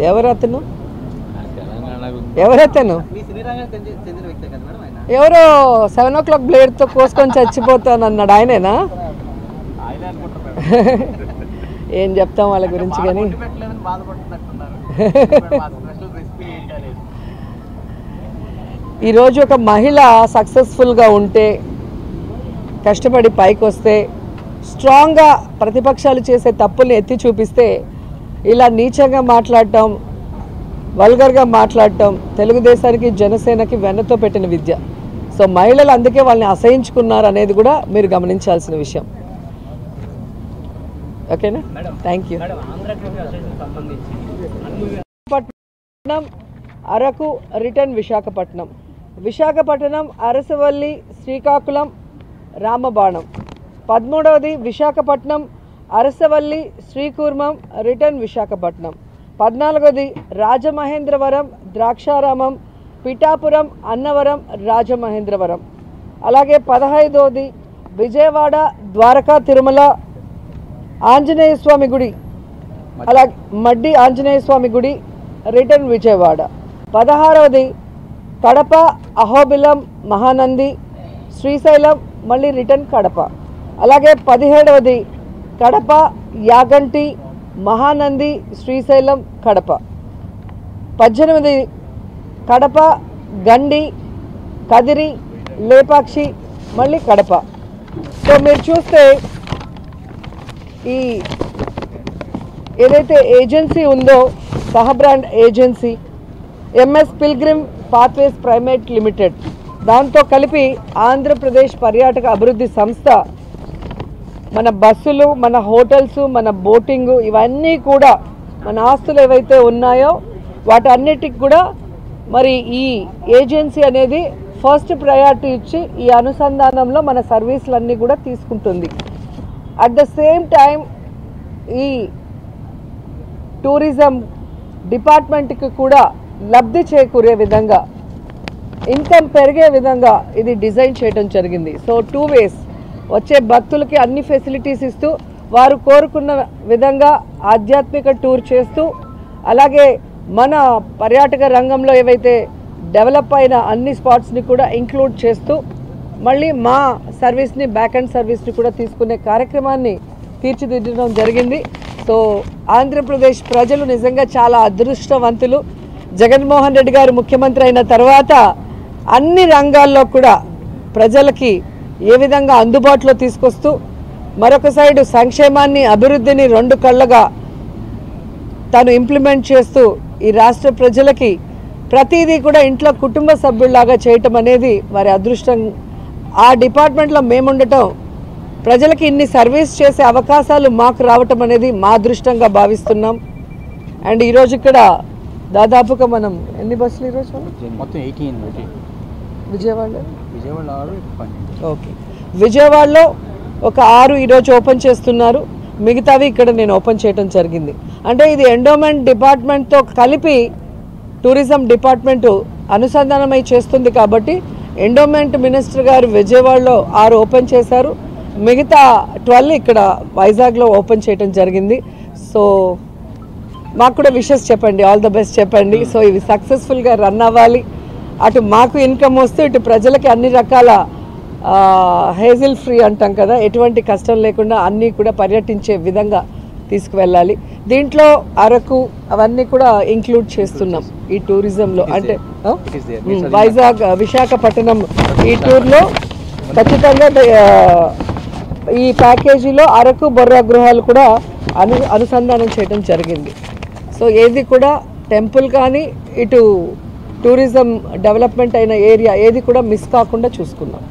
ఎవరతను ఎవరతను ఎవరో 7 o'clock బ్లేడ్తో కోసుకొని చచ్చిపోతానన్నాడు ఆయనేనా? ఏం చెప్తాం వాళ్ళ గురించి. కానీ ఈరోజు ఒక మహిళ సక్సెస్ఫుల్గా ఉంటే, కష్టపడి పైకి వస్తే, స్ట్రాంగ్గా ప్రతిపక్షాలు చేసే తప్పుల్ని ఎత్తి చూపిస్తే ఇలా నీచంగా మాట్లాడటం, వల్గర్గా మాట్లాడటం తెలుగుదేశానికి జనసేనకి వెన్నతో పెట్టిన విద్య. సో మహిళలు అందుకే వాళ్ళని అసహించుకున్నారు అనేది కూడా మీరు గమనించాల్సిన విషయం. ఓకేనా? Thank you. Visakhapatnam Araku return Visakhapatnam, Visakhapatnam Arasavalli Srikakulam రామబాణం. 13వది విశాఖపట్నం అరసవల్లి శ్రీకూర్మం రిటర్న్ విశాఖపట్నం. 14వది రాజమహేంద్రవరం ద్రాక్షారామం పిఠాపురం అన్నవరం రాజమహేంద్రవరం. అలాగే 15వది విజయవాడ ద్వారకా తిరుమల ఆంజనేయ స్వామి గుడి, అలాగే మడ్డి ఆంజనేయ స్వామి గుడి రిటర్న్ విజయవాడ. 16వది కడప అహోబిలం మహానంది శ్రీశైలం మళ్ళీ రిటర్న్ కడప. అలాగే 17వది కడప యాగంటి మహానంది శ్రీశైలం కడప. 18వది కడప గండి కదిరి లేపాక్షి మళ్ళీ కడప. సో మీరు చూస్తే ఈ ఏదైతే ఏజెన్సీ ఉందో సహబ్రాండ్ agency MS pilgrim pathways private limited, దాంతో కలిపి ఆంధ్రప్రదేశ్ పర్యాటక అభివృద్ధి సంస్థ మన బస్సులు, మన హోటల్స్, మన బోటింగు, ఇవన్నీ కూడా మన ఆస్తులు ఏవైతే ఉన్నాయో వాటన్నిటికి కూడా మరి ఈ ఏజెన్సీ అనేది ఫస్ట్ ప్రయారిటీ ఇచ్చి ఈ అనుసంధానంలో మన సర్వీసులన్నీ కూడా తీసుకుంటుంది. అట్ ద సేమ్ టైం ఈ టూరిజం డిపార్ట్మెంట్కి కూడా లబ్ధి చేకూరే విధంగా, ఇన్కమ్ పెరిగే విధంగా ఇది డిజైన్ చేయడం జరిగింది. సో 2 ways, వచ్చే భక్తులకి అన్ని ఫెసిలిటీస్ ఇస్తూ వారు కోరుకున్న విధంగా ఆధ్యాత్మిక టూర్ చేస్తూ, అలాగే మన పర్యాటక రంగంలో ఏవైతే డెవలప్ అయిన అన్ని స్పాట్స్ని కూడా ఇంక్లూడ్ చేస్తూ మళ్ళీ మా సర్వీస్ని, బ్యాక్ అండ్ సర్వీస్ని కూడా తీసుకునే కార్యక్రమాన్ని తీర్చిదిద్దడం జరిగింది. సో ఆంధ్రప్రదేశ్ ప్రజలు నిజంగా చాలా అదృష్టవంతులు. జగన్మోహన్ రెడ్డి గారు ముఖ్యమంత్రి అయిన తర్వాత అన్ని రంగాల్లో కూడా ప్రజలకి ఏ విధంగా అందుబాటులో తీసుకొస్తూ, మరొక సైడు సంక్షేమాన్ని, అభివృద్ధిని 2 కళ్ళగా తాను ఇంప్లిమెంట్ చేస్తూ ఈ రాష్ట్ర ప్రజలకి ప్రతిదీ కూడా ఇంట్లో కుటుంబ సభ్యుల్లాగా చేయటం అనేది వారి అదృష్టం. ఆ డిపార్ట్మెంట్లో మేముండటం, ప్రజలకి ఇన్ని సర్వీస్ చేసే అవకాశాలు మాకు రావటం అనేది మా అదృష్టంగా భావిస్తున్నాం. అండ్ ఈరోజు ఇక్కడ దాదాపుగా మనం ఎన్ని బస్సులు ఈరోజు మొత్తం 18 విజయవాడలో ఓకే, విజయవాడలో ఒక 6 ఈరోజు ఓపెన్ చేస్తున్నారు, మిగతావి ఇక్కడ నేను ఓపెన్ చేయడం జరిగింది. అంటే ఇది ఎండోమెంట్ డిపార్ట్మెంట్తో కలిపి టూరిజం డిపార్ట్మెంట్ అనుసంధానమై చేస్తుంది కాబట్టి ఎండోమెంట్ మినిస్టర్ గారు విజయవాడలో 6 ఓపెన్ చేశారు, మిగతా 12 ఇక్కడ వైజాగ్లో ఓపెన్ చేయడం జరిగింది. సో మాకు కూడా విషెస్ చెప్పండి, ఆల్ ద బెస్ట్ చెప్పండి. సో ఇవి సక్సెస్ఫుల్గా రన్ అవ్వాలి, అటు మాకు ఇన్కమ్ వస్తూ ఇటు ప్రజలకి అన్ని రకాల హేజిల్ ఫ్రీ అంటాం కదా, ఎటువంటి కష్టం లేకుండా అన్నీ కూడా పర్యటించే విధంగా తీసుకువెళ్ళాలి. దీంట్లో అరకు అవన్నీ కూడా ఇంక్లూడ్ చేస్తున్నాం ఈ టూరిజంలో. అంటే వైజాగ్, విశాఖపట్నం ఈ టూర్లో ఖచ్చితంగా ఈ ప్యాకేజీలో అరకు బొర్రా గృహాలు కూడా అనుసంధానం చేయడం జరిగింది. సో ఏది కూడా టెంపుల్ కానీ ఇటు టూరిజం డెవలప్మెంట్ అయిన ఏరియా ఏది కూడా మిస్ కాకుండా చూసుకున్నాం.